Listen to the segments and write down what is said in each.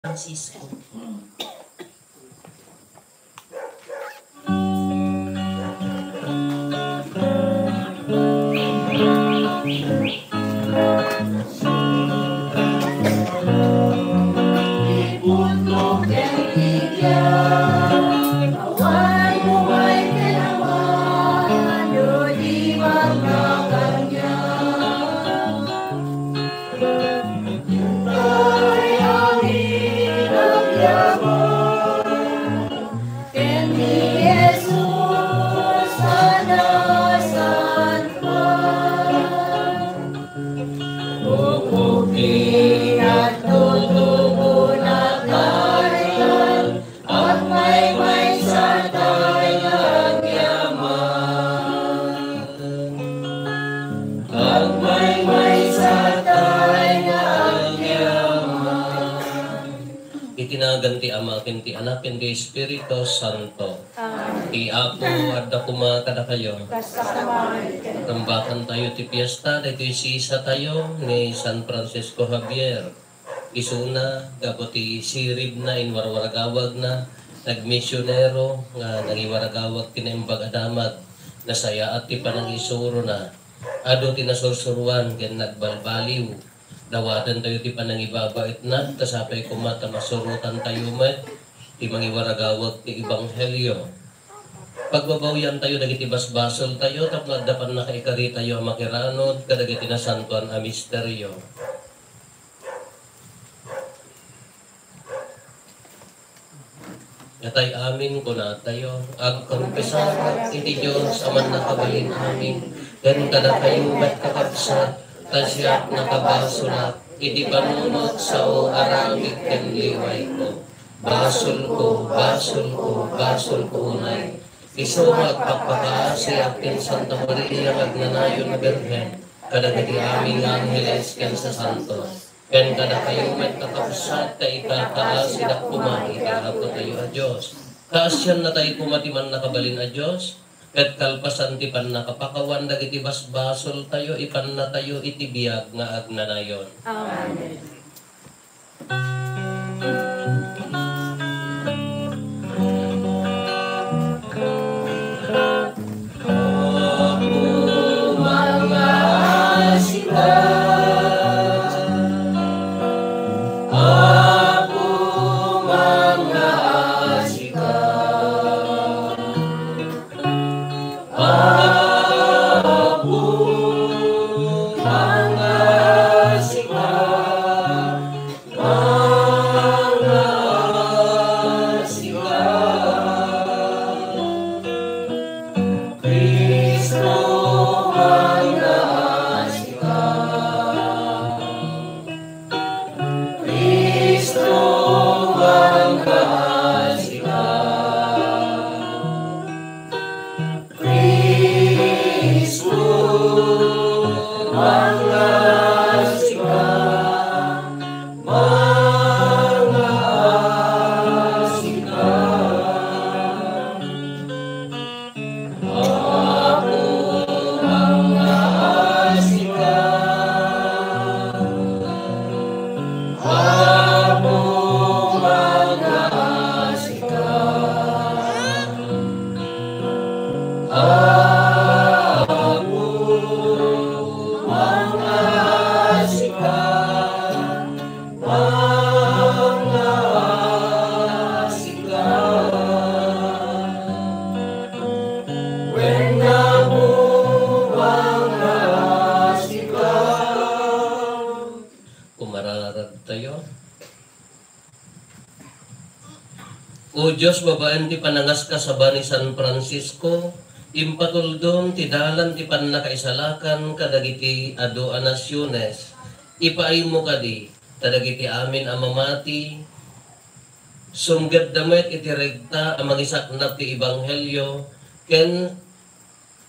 Francisco. Itinagan ti Ama, ken ti Anak, ken ti Espiritu Santo. Ti Apo adda kuma kada kayo. Tambakan tayo ti piyesta, dito isisa tayo ni San Francisco Javier. Isuna, gapo ti sirib na inwarwaragawag na, nagmisyonero, nga nangiwaragawag tinaimbag adamat, nasaya at ti panangisuro na, ado ti nasursuruan, ken nagbalbaliw. Dawadan tayo ti panangibabait na, kasapay kumata masurutan tayo met, ti mangiwaragawag ti Ebanghelyo. Pagbabawyan tayo, dagiti basbasol tayo, tapos dapan na kaikari tayo makiranod, kadagiti na santuan a misteryo. Yatay amin kuna tayo, agkonpesar iti Diyos, aman nakabalin amin, gan kada kayo met kakabsat, tasyak nakabasulat, iti panunot sa o aramid ken liway ko. Basol ko, basol ko, basol ko unay. Iso magpapakaasi akin Santa Maria Magnanayon na Birhen, kadagiti aming angeles ken sa santos. Ken kada kayo met kakabsat, ta itataas idak kumay, itahapo tayo a Diyos. Kaasyan na tayo kumatiman nakabalin a Diyos, ket kalpasan ti pan nakapakawan dagiti basbasol tayo ipan na tayo iti biag nga agnanayon. Amen. O Diyos, babaan ti panangas ka sa ni San Francisco, impatuldon ti dalan ti panakaisalakan kadagiti adu a nasyones, ipaay mo kadi, kadagiti amin amamati, sumgad damet iti regta ang mangisaknap ti Ebanghelyo, ken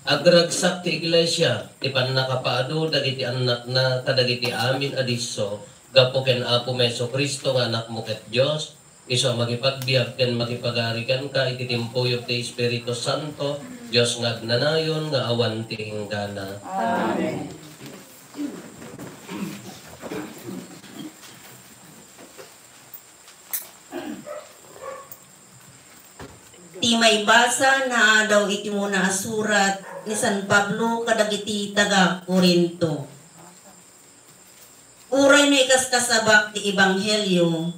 agragsak ti iglesia, ti panakapaado dagiti anak na kadagiti amin adiso, gapo ken Apo Meso Kristo nga anak mo ket Diyos, iso magipagbiag ken magipagarikan ka iti timpuyog ti Espiritu Santo, Diyos nga agnanayon nga awan ti hinggana. Amen. Ti may basa na daw iti muna asurat ni San Pablo kadagiti taga Corinto. Uray no ikaskasabak ti Ebanghelyo,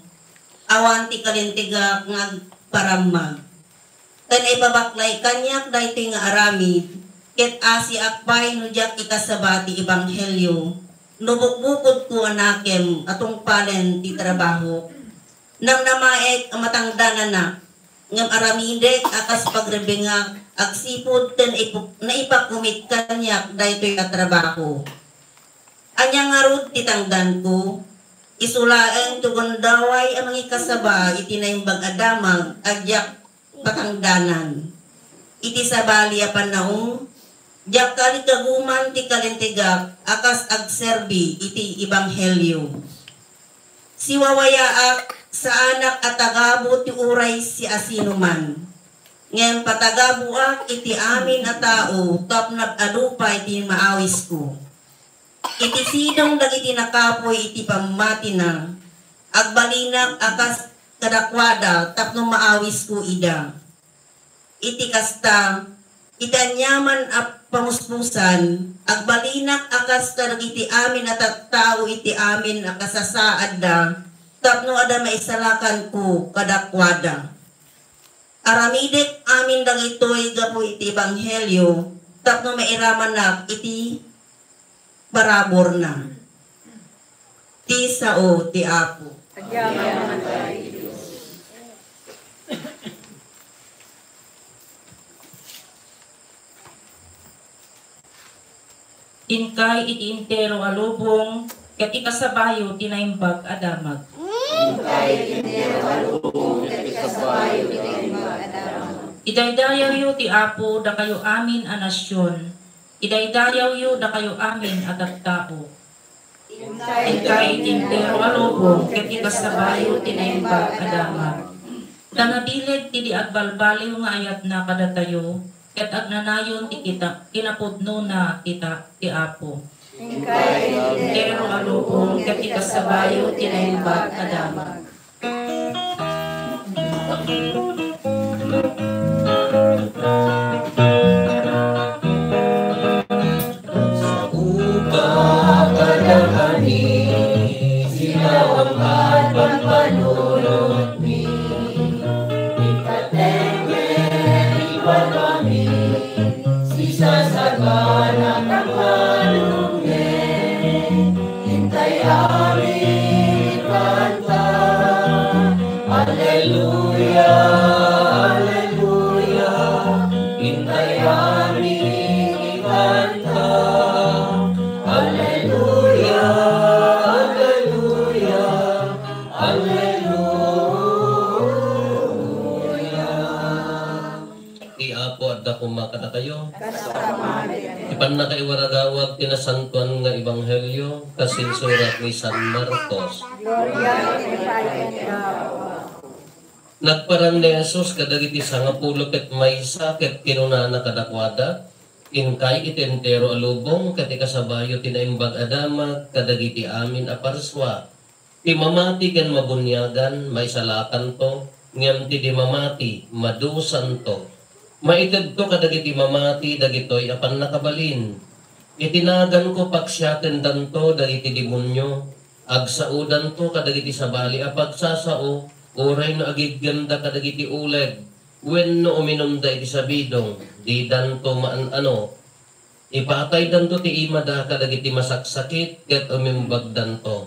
awan ti kalintigak ngagparamag. Kan ibabaklay kanyak daytoy nga aramid, ket asi akpay no jak ikasaba ti Ebanghelyo, nubukbukod ko anakem atong palen ti trabaho. Nang namaek amatangdanan na, ngam aramidek akas pagrebengak agsipod ten naipakumit kanyak daytoy nga trabaho. Anya nga rod titangdan ko, isulaeng tugon daway ang mga kasaba iti naimbag adamag adyak patangdanan. Iti sabali apan naong, jak kalikaguman ti kalintigak akas agserbi iti Ebanghelyo. Siwawayaak sa anak at tagabo ti uray si asinuman. Ngayon patagabuak iti amin at tao tapnap adupay iti maawis ko. Iti sidong dagiti nakapoy iti pamati na, agbalinak akas kadakwada tapno maawis ko ida. Iti kasta, itanyaman at pamuspusan, agbalinak akas kadagiti amin at tao iti amin akasasaad da, tapno ada maisalakan ko kadakwada. Aramidek amin dagitoy gapo iti Ebanghelyo, tapno mairaman na iti barabor na. Ti sao ti Apo. Inkay iti intero alubong, ket ikasabayo tinaimbag adamag. Idaydayaw yu ti Apo da kayo amin a nasyon. Idaydayaw yu da kayo amin at tao. Inkay iti intero alubong, ket ikasabayo tinaimbag adamag. Danadilig ti di agbalbaliw nga ayat na kadatayo, ket agnanayon ti kita kinapudno na kita ti Apo. Intero alubong, ket ikasabayo tinaimbag adamag. Sa upa kadahani, sinawangkat pagpanunod mi. Ikatenge, iwan kami, sisasagana kapanunge. Hintay amin kanta, Alleluia, Alleluia. Hintay amin kanta, Alleluia, Alleluia, Alleluia. Ti Apo at dako makata kayo. Ipan na kay waragawag tinasantuan nga Ebanghelyo kasin surat ni San Marcos. Nagparang ni Jesus kadagiti sangapulo ket maysa ket kinunana kadakwada. Inkay iti entero alubong ket ikasabayo tinaimbag adamag kadagiti amin a parswa. Ti mamati ken mabunyagan maisalakan to, ngem ti di mamati madusan to. Maited to kadagiti mamati dagitoy apan nakabalin. Itinagan ko paksyaken danto dagiti demonyo, agsaudan to kadagiti sabali a pagsasao, oray no agiganda kadagiti uleg, wenno uminom da iti sabidong, di danto maanano. Ipatay danto ti imada kadagiti masaksakit ket umimbag danto.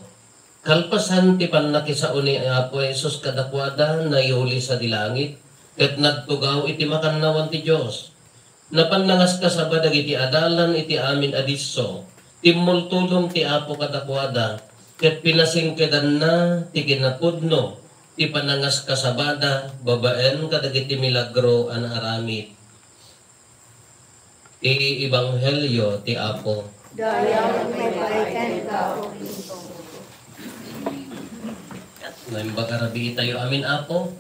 Kalpasan ti pannakisao ni Apo Jesus kadakwada na yuli sa dilangit, ket nagtugaw iti makannawan ti Dios. Napannangas kasaba dagiti adalan iti amin adisso. Timmultulong ti Apo kadakwada, ket pinasingkedan na ti kinapudno. Ti panangas kasabada, babaen kadagiti milagro an aramid. Ti Ebanghelyo ti Apo. Naimbag arabi tayo amin Apo.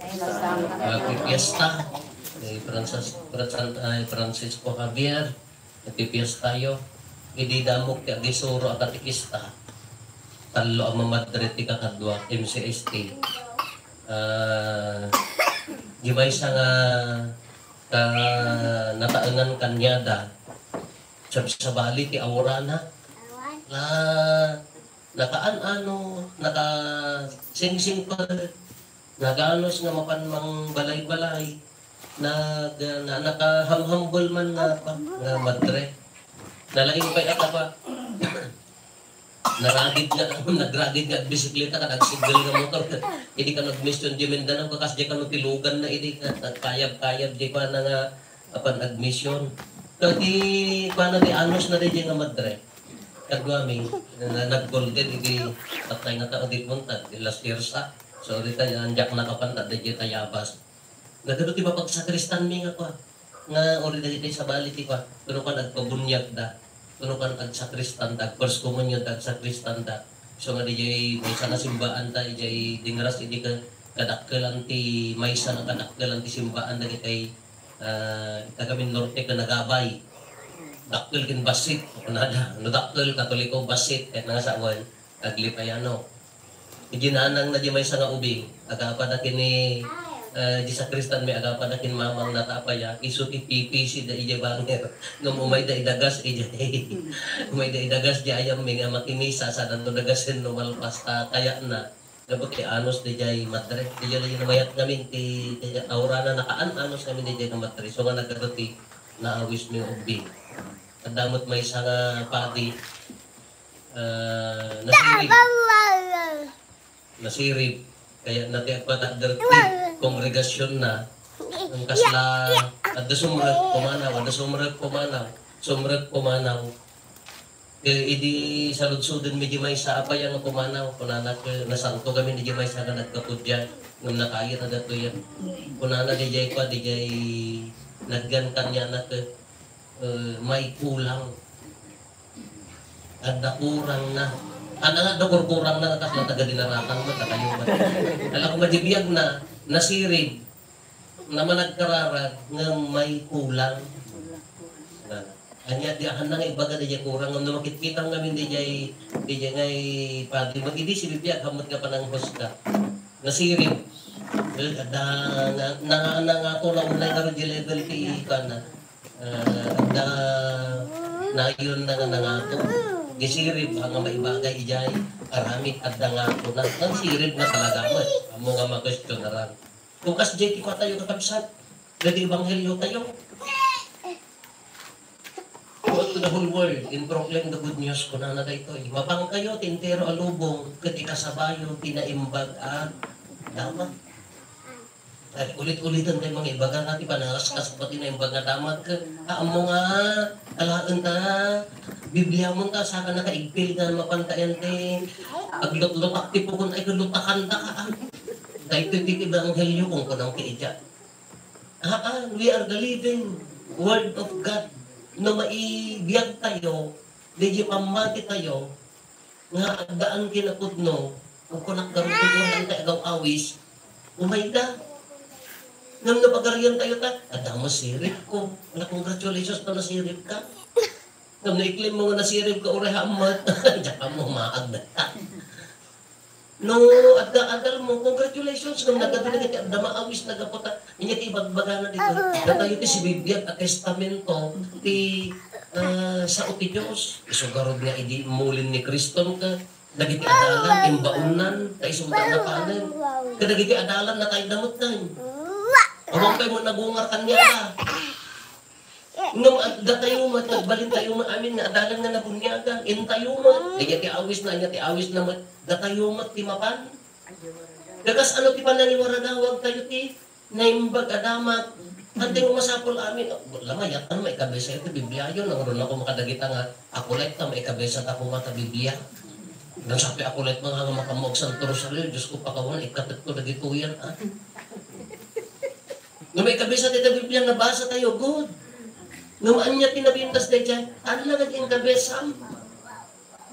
Piesta. Francisco Javier. Piesta tayo. Ididamok ti agisuro at atikista. Talo ang mamadre ti kakadwa MCST. Gimay sa nga nataangan kanya da sa bali ti awrana na naka sing-sing pa naganos nga mapanmang balay-balay na nakahambol man nga madre nalaing pa ata pa nagragid nga bisikleta ka nagsigal nga motor hindi ka nag-mission di Mindanao kakas di ka tilugan na hindi ka nagkayab-kayab di pa na nga apan nag-mission di pa na di anos na di nga madre kagwami nag-golden hindi patay nga tao di punta di last year sa sorry tayo anjak na kapanta di tayabas nagano ti ba pag sa kristan mi nga ko nga ori dali sa bali ti pa kuno ka nagpabunyag da kuno kan ag sakristan da first communion ag sakristan da so nga DJ may sana simbaan da DJ dingras idi ka kadakkelan ti maysa na kadakkelan ti simbaan da kay tagamin norte ka nagabay dakkel kin basit kunada no dakkel katoliko basit ket nga sa awan aglipayano ginanang na di maysa nga ubing aga pa da kini di sakristan may aga pa nakin mamang natapaya isuti pipisi da ija banger ngam umay da idagas ija umay da idagas di ayam may nga makinisa sa nanto dagasin no malpasta kaya na dapat ti anos di jay matre di jay na mayat ngamin ti aurana nakaan anos kami di jay na matre so nga nagkatuti na awis mi ubi kadamot may isa nga pati nasirib kaya natin patagdarti kongregasyon na ang kasla at sumrag pumanaw kaya idi sa ludsudin medyo may sa apay ang pumanaw kunanak nasanto kami medyo may sa nagkapudya ng nakaya na dato yan kunana di jay pa di jay naggan kanya na may kulang at nakurang na kurang na tas na taga-dinarakan mo, takayo ba? Alam ko madibiyag na, nasirib, na managkararag nga may kulang. Anya, di akan na nga ibaga na diya kurang. Ang namakit-kitang namin di diya ngay pati. Mag-idi si bibiyag, hamot ka pa ng hosga. Nasirib. Na ako na unay na rin di level ka na. Na yun na nga nangato. Gisirib ang maibagay ijay aramit at dangato na ang sirib na talaga mo ang mga mag-question na rin kung kas jay ko tayo kakabsat dati ebanghelyo tayo go to the whole world and proclaim the good news ko na ito mapang kayo tintero alubong ketika sabayo tinaimbag at damat ay ulit-ulitan tayo mga ibaga natin panangaskas pati na imbag na damat ka mo nga alaan ta Biblia mo ta saka nakaigpil nga mapantayan te aglut-lutak ti pukon ay lutakan ta ka dahil iti ebanghelyo kung kunang kiidya we are the living word of God na maibiyag tayo di pamati tayo nga agdaan kinapudno kung kunang karututuhan tayo agaw awis umayda nang napagariyan tayo ta adamo sirip ko na congratulations na nasirip ka nang naiklim mo nga nasirip ka ure hamat diyan mo maagda no adal mo congratulations nang nagadalag ti adama awis nagapota inya ti ibagbaga na dito datayo ti si Biblia at testamento ti sa uti Dios isugarod nga idi mulin ni Kriston ka dagiti adalan imbaunan ta isumta na panen kadagiti adalan na tayo damot na awang kayo mo nagungar kanya ka. Ngam datayo mo, nagbalin tayo mo amin na adalan nga nabunyagan. Intayo mo, di awis na, datayo mo, timapan. Gagas ano ti pananiwaradawag tayo ti, naimbag adamat. Hante mo masapol amin, lamayat, ano may kabesa ito, Biblia yun. Nang ron ako makadagita nga, akulit na may kabesa ako mata Biblia. Nang sabi akulit mga makamog sa Rosaryo, Diyos ko pakawan, ikatat ko dagito yan. Nung may kabisa dito Biblia, nabasa tayo, good. Nung anya tinabintas na dyan, ano na naging kabesam?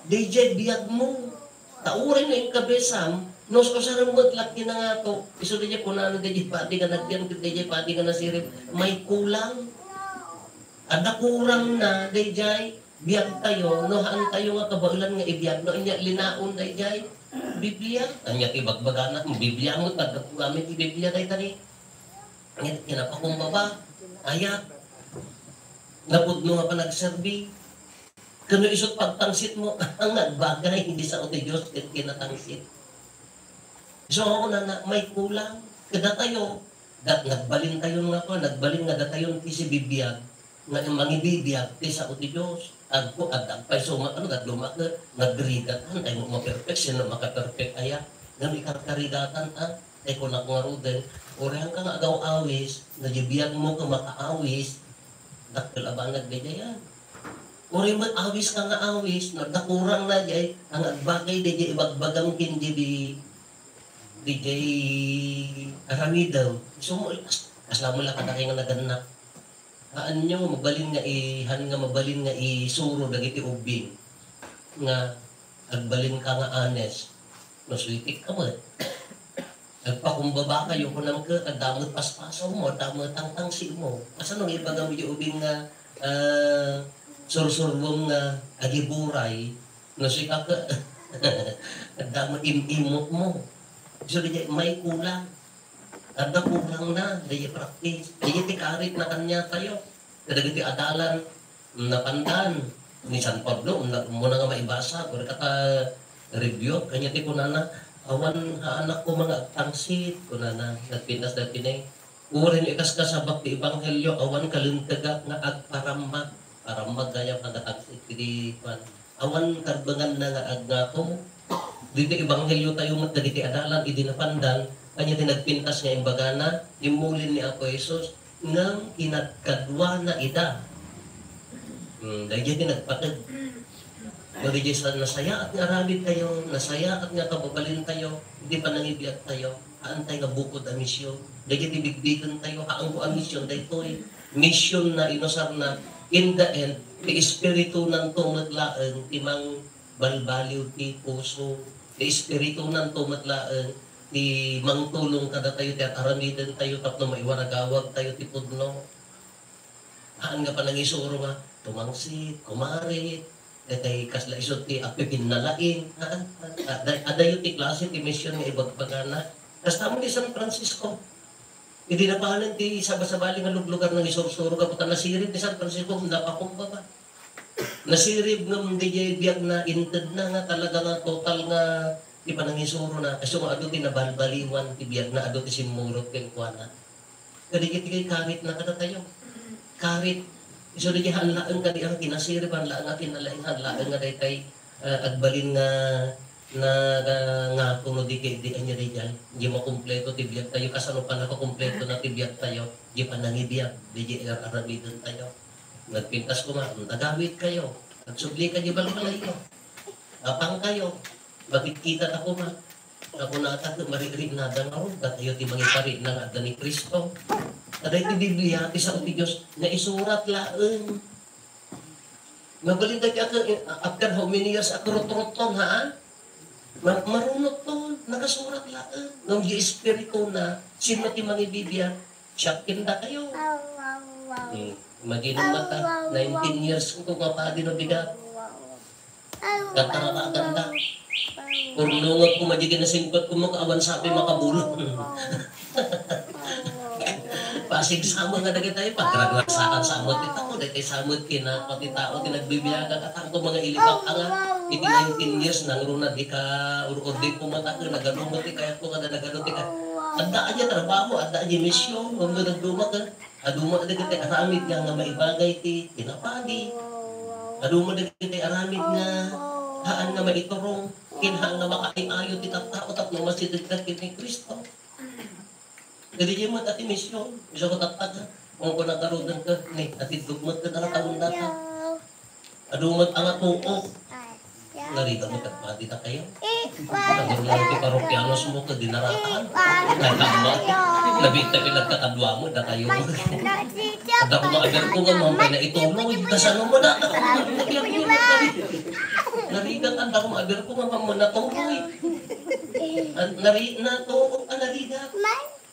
DJ, biyag mo. Taurin na yung kabesam, nos ko sa ramot, laki na nga to. Iso DJ, kung ano DJ, pati ka nagyan, DJ, pati ka nasirip, may kulang. Ada kurang na, DJ, biyag tayo, no, haan tayo nga kabailan nga ibiyag, no, inya, linaon, DJ, Biblia. Anya, tibagbaga na, Biblia mo, tagagamit yung Biblia tayo tani. Kinapakumbaba, Ayak. Napudno nga pa nagserbi. Kano isot pagtangsit mo, ang nagbagay, hindi sa ote Diyos, kinatangsit. So ako na may kulang. Kada tayo, nagbalin tayo nga po, nagbalin nga datayon ti si bibiyag, nga mangibibiyag ti sa ote Diyos. Agpo, agpay, so naglumak na, nagrigatan, ay mo maperfect, sino makaperfect ayak. Nga may karigatan, ay kung nakungarudan, orehan ka nga agaw awis, nagibiyag mo ka makaawis, nakalabanag na yan. Uri mo awis ka nga awis, nagdakurang na jay, ang agbagay na jay, ibagbagang hindi di jay aramidaw. So mo, asla mo lang kadaki nga naganak. Haan nyo, mabalin nga mabalin nga isuro, dagiti ubing. Nga, agbalin ka nga anes. No, switik ka mo. Nagpakumbaba kayo, kung naman ka, damot paspasaw mo, damot tangtangsi mo. Asa nung ibagang yung ubing nga, sursurwong nga agiburay, no si kaka, damo imot mo. So, may kulang. Ada kulang na, daya practice. Daya tikarit na kanya tayo. Kadagiti adalan, napandan. Ni San Pablo, muna nga maibasa, kung kata review, kanya ti kunana, awan anak ko mga tangsit, kunana, nagpinas na pinay. Urin ikas kasabak ti Ebanghelyo, awan kalintagak nga agparamag. Para magaya pagkatagsit di pan awan karbangan na nga agnato dito Ebanghelyo tayo mat dagiti adalan idi napandan kanya tinagpintas nga imbagana imulin ni Apo Jesus ngam kinadkadwa na ida dahil tinagpatag dahil sa nasaya at nga ramid tayo nasaya at nga kababalin tayo hindi pa nangibiyat tayo haantay nga bukod ang misyon dahil tibigbigan tayo haanggo ang misyon dahil to'y misyon na inosar na in the end, ti espiritu ng tumatlaan, timang balbaliw ti puso, ti espiritu ng tumatlaan, ti mangtulong kada tayo, ti at aramidan tayo, tapno maiwaragawag tayo, ti pudno. Haan nga pa nangisuro nga, tumangsit, kumarit, tay kasla isot ti apipin na laing, adayo ti klase, ti mission nga ibagpagana. Kasta mo ni San Francisco, hindi na pahalan ti sabasabali nga luglugar ng isorsuro kaputan nasirib ni San Francisco napapumba ba? Nasirib nga hindi biyag na inted na nga talaga nga total nga di pa nangisuro na kasi kung ado ti nabalbaliwan ti biyag na ado ti simurot keng kuwana. Kadikit kay karit na kada tayo. Karit. Iso di hanlaan ka di ang kinasirib hanlaan nga kinalaing hanlaan nga day agbalin nga kuno di kay di anya di dyan, di makumpleto tibiyag tayo, kasano pa nakakumpleto na tibiyag tayo, di pa nangibiyag, di aramidan tayo. Nagpintas ko nga, nagamit kayo, nagsubli ka di balbalay ko, apang kayo, bakit kita ako ma, ako na atat, maririn na danaw, katayo ti mangipari ng ada ni Kristo. Aday ti Biblia, ti sa uti Diyos, na isurat laeng. Mabalin tayo ako, after how many years, ako rot-roton ha? Marunot to, nakasurat laang. Nung di espiritu na, sino ti mangibibiyag, siyakin na kayo. Maginong mata, 19 years kung kapadi na bigat. Katarakagan na. Kung lungot ko magiging nasingkot, kung makaawan sabi makabulong. Pasig samot nga dagay tayo, pagkaraglasakan samot ito ko, dahil samot kina, pati tao, tinagbibiyaga katang ko mga ilibang anga, iti 19 years, nangruna di ka, urod di pumata ko, nagalumot di kaya ko kada nagalumot di ka. Andaan niya trabaho, andaan niya misyon, kung nagdumak ka, adumak na dagay aramid nga maibagay ti, pinapagi. Adumak na dagay aramid nga, haan nga maiturong, kinhaan nga makaing-ayo ti tao, tapno masidad ka kini Kristo. Jadi dia mat ati misyon, bisa ko tatag kung ko nakaroon ka ni ati dugmat ka na taon data. Adumat ang atuo. Narita mo kat pati ta kayo. Nagaro lang ti parokyanos mo ka dinaratan. Nagtama. Labita pinagkakadwa mo da kayo. Ada ko maagar ko nga mampay na ituloy. Kasano mo na ako. Narigat anda ko maagar ko nga mamanatuloy. Narina to narigat.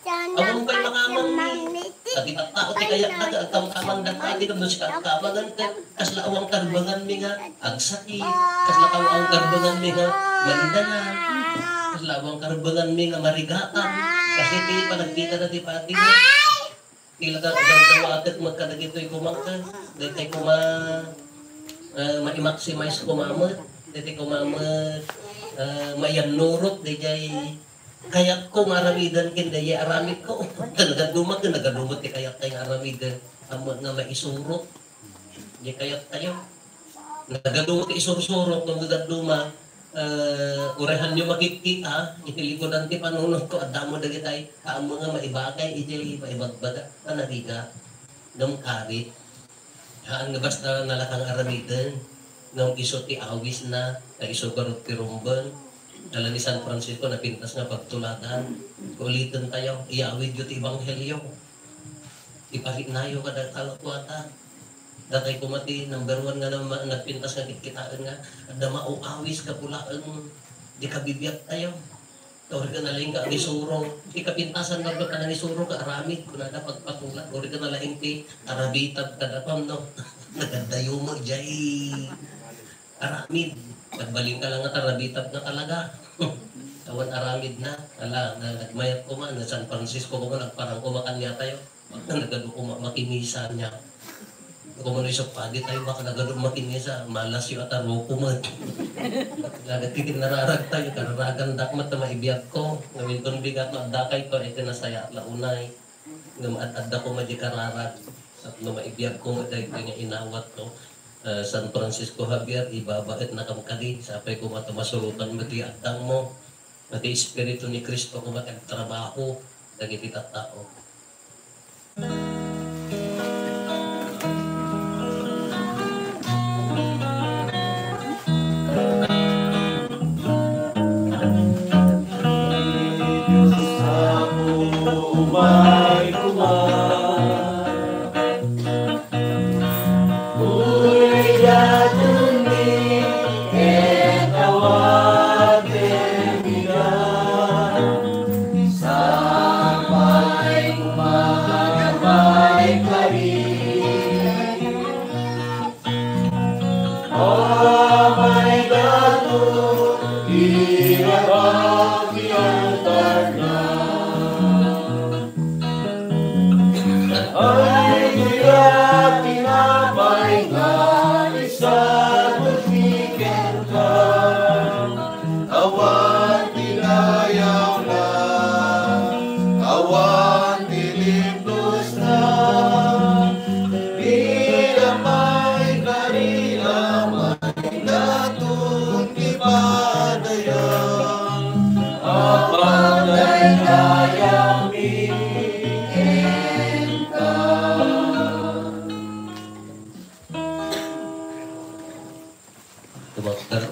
Ang kay makamang ni at itatao ti kaya naga at kamang dati kung sa kamangan ka kaslawang karbangan mi nga agsaki kaslawang karbangan mi nga malindanan kaslawang karbangan mi nga marigatan kasi ti panagkita na ti pati Tila ka dawatet magkadagito'y kumangka. Dito ko ma-maximize ko mamot. Dito ko mamot mayanurot. Dito kayak ko maramidan kinday aramid ko. Nagadumag nagadumot kayak kay aramidan. Amot nga maisurot. Di kayak tayo. Nagadumot isursurot ng nagadumag. Urehan nyo makikita, itilikodan ti panunod ko, at damo dagi tayo, amo nga maibakay, iti maibagbaga, nariga, ng karit. Haan nga basta nalakang aramidan, ng iso ti awis na iso garot ti rumban, dala ni San Francisco, napintas nga pagtuladan, ulitin tayo, iawid yun ti Ebanghelyo, ipahinayo kada kalakwata. Datay kumati, number 1 nga naman, nagpintas nga kikitaan nga, at na mauawis ka pulaan, di ka bibiyat tayo. Ori ka nalaing ka, nisuro, di ka pintasan na ka na nisuro ka, aramid, kung na pagpatulat, ori ka nalaing ti, arabitab ka na no, nagadayo mo, jay, aramid, pagbaling ka lang at arabitab na talaga. Tawan aramid na, nagmayat ko man, na San Francisco ko man, parang kumakan niya tayo, nagado ko makinisan niya. Kung ano yung pagi tayo, baka nagadong makinisa, malas yung ataro ko man. Nagatitin nararag tayo, kararagan dakmat na maibiyat ko. Ngaminton bigat na adakay ko, ito nasaya at launay. At ko madi kararag. At na maibiyat ko, ito yung inawat ko. San Francisco Javier, ibabait na kamkali. Sapay ko matamasurutan mati atang mo. Mati Espiritu ni Cristo ko matagtrabaho. Dagiti tao.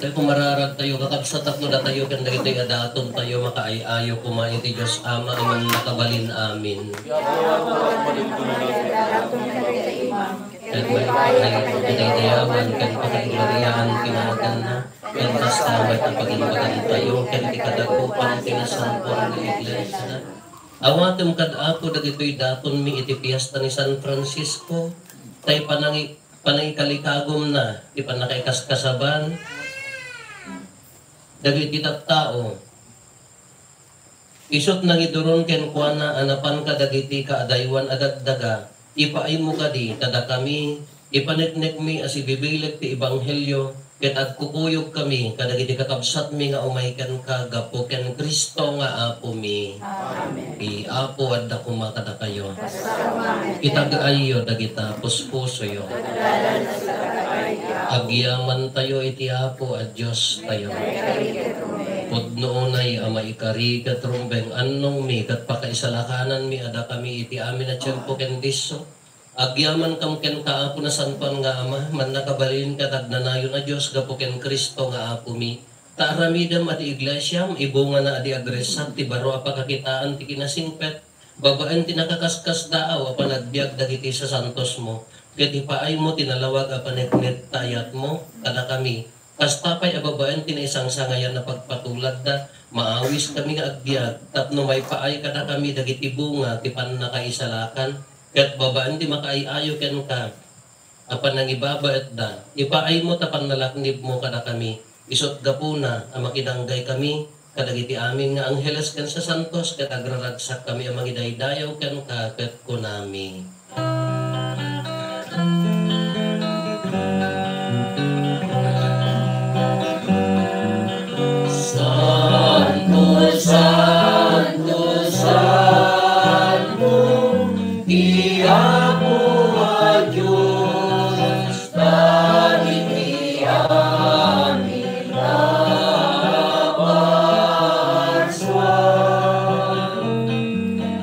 Kung mararag tayo, kakabsatak no na tayo, kanda ito'y adaton tayo, makaayayo, kumain ti Diyos Ama, aman nakabalin amin. At may pagkakadayawan, kan pagkakaglariyaan, kinagan na, kan kastamay ang pagkakaglagan tayo, kan ikadagupan, kinasampon na iglesia na. Awatem kad ako, dagito'y daton mi iti piyesta ni San Francisco, tayo panangikalikagom na, ipanakikaskasaban, dagiti tao. Isot nang iduron ken kuana anapan ka dagiti kaadaywan adagdaga. Ipaay mo kadi kada kami ipaneknek mi as ibibilag ti Ebanghelyo ket agkukuyog kami kadagiti kakabsat mi nga umaykan ka gapo ken Kristo nga apo mi. Amen. Apo adda kumakada kayo. Itag-ayo dagita puspuso yo. Agyaman tayo iti apo at Diyos tayo. Pudnoonay ama ikari kat rumbeng annong mi kat pakaisalakanan mi ada kami iti amin at tiyempo ken diso. Agyaman kam ken kaapo na sanpan nga ama man nakabalin kat agnanayon na Diyos gapo ken Kristo nga apo mi. Taaramidam at iglesia ibunga na adi agresat ti baro apakakitaan ti kinasingpet. Babaan ti nakakaskas daaw apan nagbiag dagiti sa santos mo. Ket ipaay mo tinalawag a paneknet tayat mo kada kami. Kastapay ababaan tinaisang sangayan na pagpatulad da maawis kami nga agbyag tapno may paay kada kami dagiti bunga ti panakaisalakan ket babaan ti makaayayo ken ka apan nangibabaet da ipaay mo tapan nalaknib mo kada kami isot gapuna a makinanggay kami kadagiti amin nga angheles ken sa santos ket agraragsak kami ang mangidaydayaw ken ket kunami. Santo, Santo, Santo, Diamo a Diyos, dahil amin naparswan.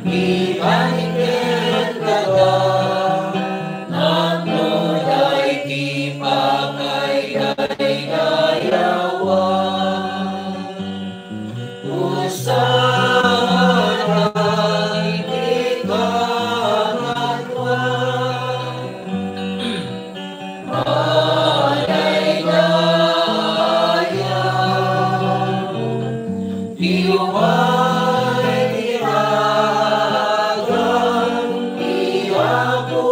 Ipahitin ka na, nagnoday di pagay-dayawan. Usahay di karatwan, malaydayan, iway tiragan, iyapo,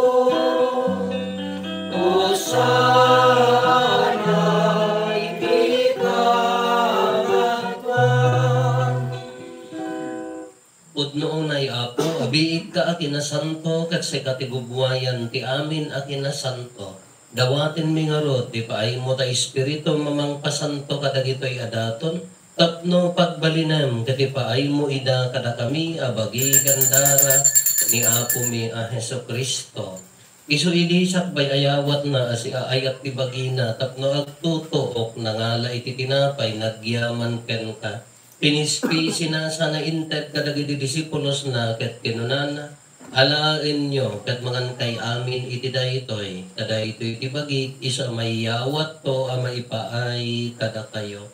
usahay di karatwan. Pudnoon ay apo, abiit ka akin na santo, kat sa katigubwayan ti amin akin na santo. Dawatin mi nga rod, di paay mo ta espiritu mamang pasanto kadagitoy adaton. Tapno pagbalinam, kati paay mo ida kada kami, abagi gandara, ni apo mi a Heso Kristo. Isu idi sakbay ayawat na asi aayat ti bagina, tapno agtutuok nangala iti tinapay, nagyaman ken ka. Pinispi sinasa na inted kadagiti disipulos na ket kinunana alain nyo ket mangan kay amin iti daytoy kada itoy iti bagi isa may yawat to a maipaay kada kayo.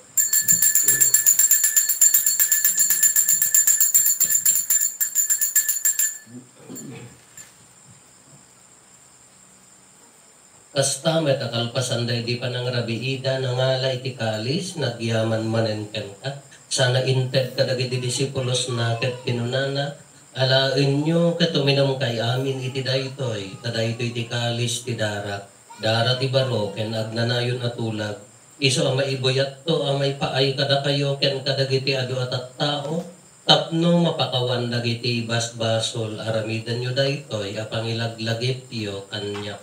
Kasta met akalpasan day di pa nang rabiida nangala iti kalis nagyaman manen ken ka. Sana inted kadagiti disipulos na ket kinunana alain nyo ket uminom kay amin iti daytoy kadaytoy ti kalis ti darat ti baro ken agnanayon atulag iso a maibuyat to a may paay kada kayo ken kadagiti adu at tao tapno mapakawan dagiti basbasol aramidan nyo daytoy a pangilaglagip yo kanyak.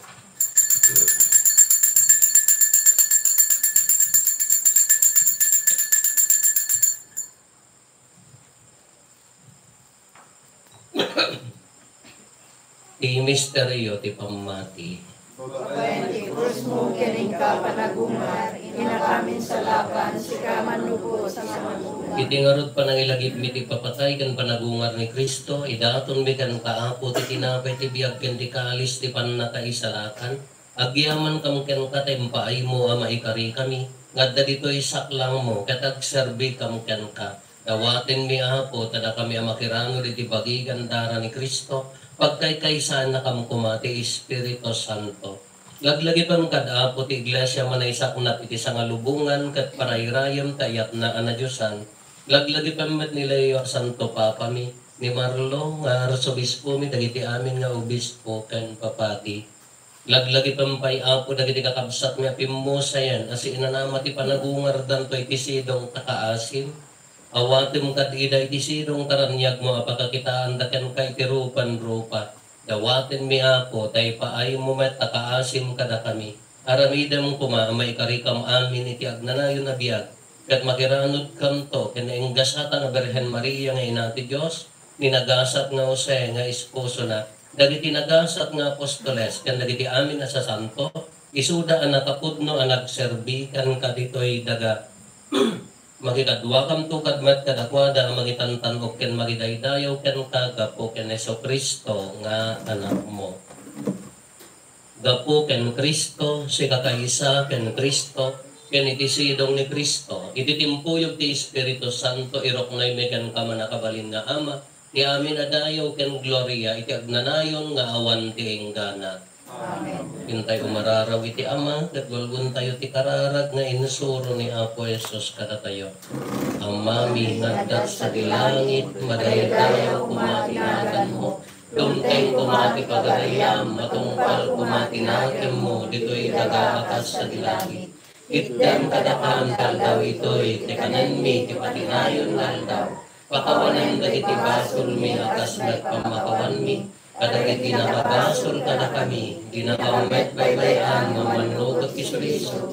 Ti misteryo ti pamati. Babayan ti krus mo, kining ka panagumar, inakamin sa laban, si ka manubo sa manubo. Iti ngarod pa nang ilagip mi ti papatay kan panagungar ni Kristo, idaton mi kan kaapo ti tinapay ti biag ken ti kalis ti pannakaisalakan. Agyaman kam ken katempaay mo a maikari kami, ngadda ditoy saklang mo, ket agserbi kam ken ka. Dawaten mi apo tada kami a makirano iti bagigan dara ni Kristo. Pagkay-kaysan na kamkumati Espiritu Santo. Laglagipam kadapo ti iglesia manaysak na iti sangalubungan kat parayrayam tayat na anadyosan. Laglagipam met nila yung Santo Papa mi, ni Marlo nga arsobispo mi, dagiti amin nga obispo ken papati. Laglagipam pay apo dagiti kakabsat mi apimmosa yan, asi inanama ti panagungar danto iti sidong kakaasim. Awatim kad ida iti sidong karanyag mo apakakitaan daken kay tirupan rupa. Dawatin mi apo tay paay mo met takaasim kada kami. Aramidam kuma may karikam amin iti agnanayon na biag. Kat makiranod kanto kinainggasatan na Berhen Maria nga inati Diyos. Ninagasat nga Jose nga esposo na. Dagiti nagasat nga apostoles kan dagiti amin na sa santo. Isuda ang nakapudno ang nagserbi kan kaditoy daga. Magikadwa kam to kadmat kadakwada ang magitantanok ken magidaydayaw ken kagapo ken Heso Kristo nga anak mo. Gapo ken Kristo si kakaisa ken Kristo ken iti sidong ni Kristo. Iti timpuyog ti Espiritu Santo iroknay mi ken kamanakabalin nga Ama ti amin adayaw ken gloria iti agnanayon nga awan ti enggana. Amen. Hintay umararaw iti Ama, kat gulgun tayo ti kararag nga inusuro ni Apo Jesus kada tayo. Amami nagdat sa dilangit, madaydayaw kumatinagan mo, dumteng kumati pagayam, matungpal kumatinakim mo, dito'y nagaakas sa dilangit. Itdan kadakaan kaldaw ito'y tekanan mi ti patinayon laldaw. Pakawanan da iti basol mi akas nagpamakawan mi. Kadagiti nakabasol kada kami, di nakaumet baybayan, mamanlugot kisuriso.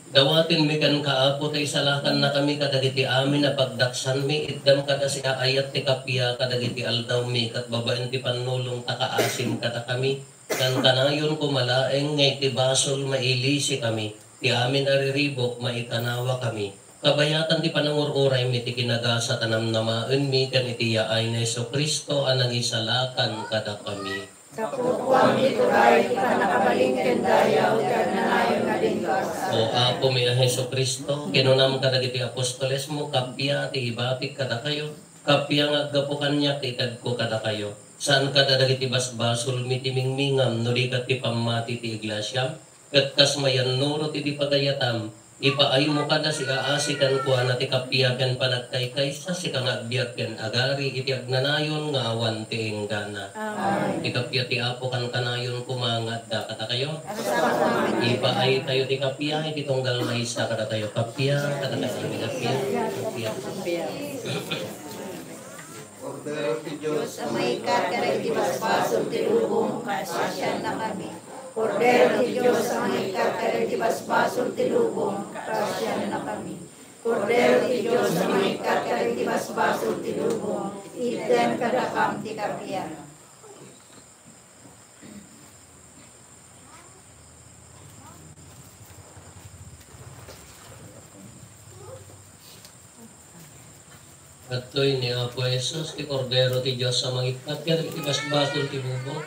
Dawatin mi kan kaapo tay salakan na kami kadagiti amin na pagdaksan mi, itdam kada si aayat ti kapya kadagiti aldaw mi, kat babaen ti panulong takaasim kada kami. Kan kanayon kumalaeng ngay ti basol mailisi kami, ti amin ariribok maitanawa kami. Kabayatan ti panangururay mi ti kinagasa tanamnamaen mi kan iti yaay na Hesus Kristo anang isalakan kada kami. Kapukwang ituray ti panakabalingken dayaw ken nanayon nga lingkas. O apo mi ang Hesus Kristo, kinunam kadagiti apostoles mo, kapya ti ibapik kada kayo, kapya nga aggapo kanya ti itad ko kada kayo. Saan kada dagiti basbasol mi ti mingmingam, nulikat ti pamati ti iglesia, kat kasmayan nuro ti di pagayatam, ipaayo mo kada si aasikan ko na ti kapiyakan panagkaykay sa si kangagbiyak ken agari iti agnanayon nga awan ti enggana. Ti kapya ti apo kan kanayon kumangat da kata kayo. Ipaay tayo ti kapya iti tunggal maisa kada tayo kapya kada tayo ti kapya. Cordero ti Diyos, Sa may kakaray ti basbasol ti lubong, kasasyan na kami. Cordero ti Diyos, sa may kakaray ti basbasol ti lubong, kasasyan na kami. Cordero ti Diyos, sa may kakaray ti basbasol ti lubong, itden kadakam ti kapya. At to'y ni Apo Jesus, ti Cordero ti Diyos sa mangikat yan, iti basbasol ti bubo.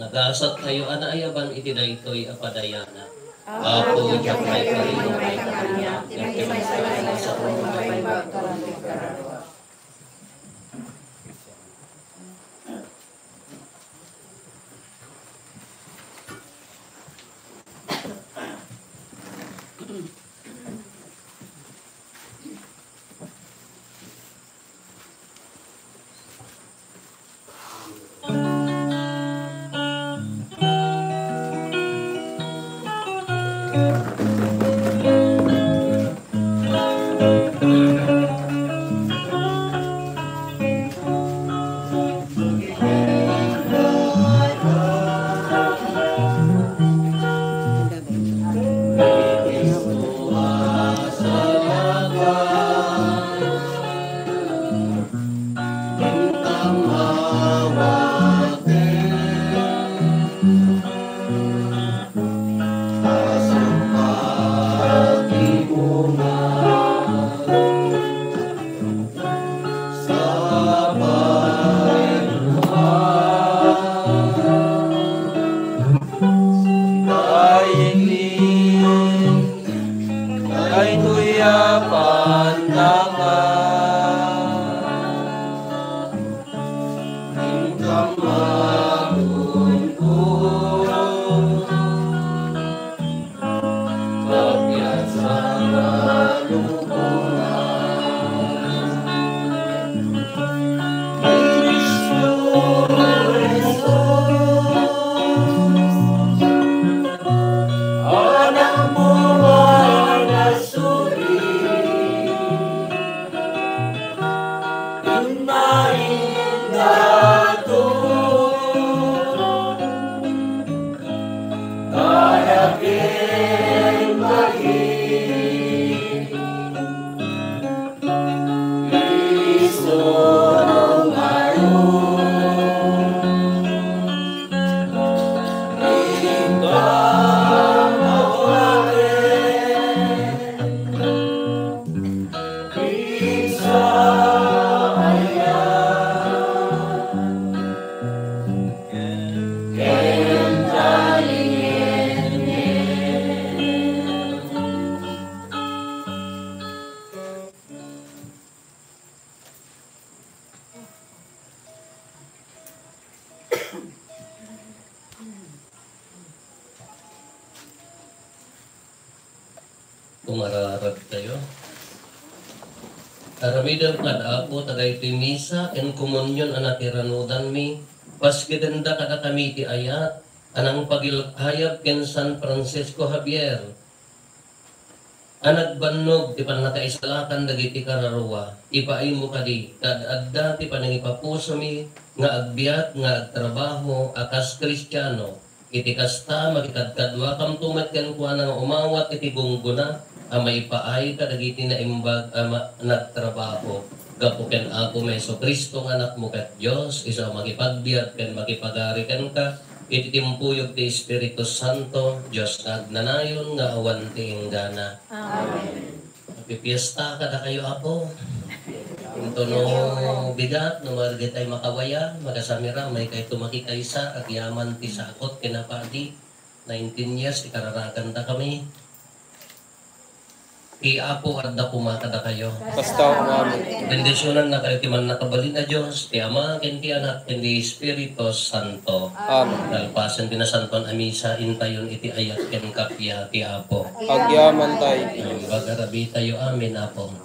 Nagasat tayo, anaayaban iti daytoy apadayana. Apo, diyak may karino may kanya, tinagimay sa lain sa kong mabaybag kalantig kararawa. Kumararag tayo. Aramidang kadapo tagay ti misa en komunyon anatiranudan mi. Paskidenda kada kami ti ayat. Anang pagilhayag ken San Francisco Javier. Anag bannog ti panakaisalakan dagiti kararua. Ipaimo kadi kadadda ti panangipapuso mi nga agbiat nga agtrabaho akas Kristiyano. Iti kasta makitadkadwa kam tumet ken kuana nga umawat iti gungguna a maipaay kadagiti na imbag nagtrabaho. Gapo ken ako Meso Kristo nga anak mo ket Dios isa makipagbiat ken makipagari ken ka iti timpuyog ti Espiritu Santo Dios nagnanayon nga awan ti inggana. Amen. Pipiesta kada kayo apo. Ito no bigat no margit ay makawaya magasamira may kay tumaki kaysa at yaman ti sakot kinapadi 19 years ikararakan ta kami. Ti apo at da kumakada kayo. Basta umamin. Bendisyonan na kayo ti man nakabalin na Diyos, ti Ama, ken ti Anak, ken ti Espiritu Santo. Amen. Dalpasan pinasanton amisa, intayon iti ayat ken kapya ti Apo. Agyaman tayo. Bagarabi tayo, amin, Apo.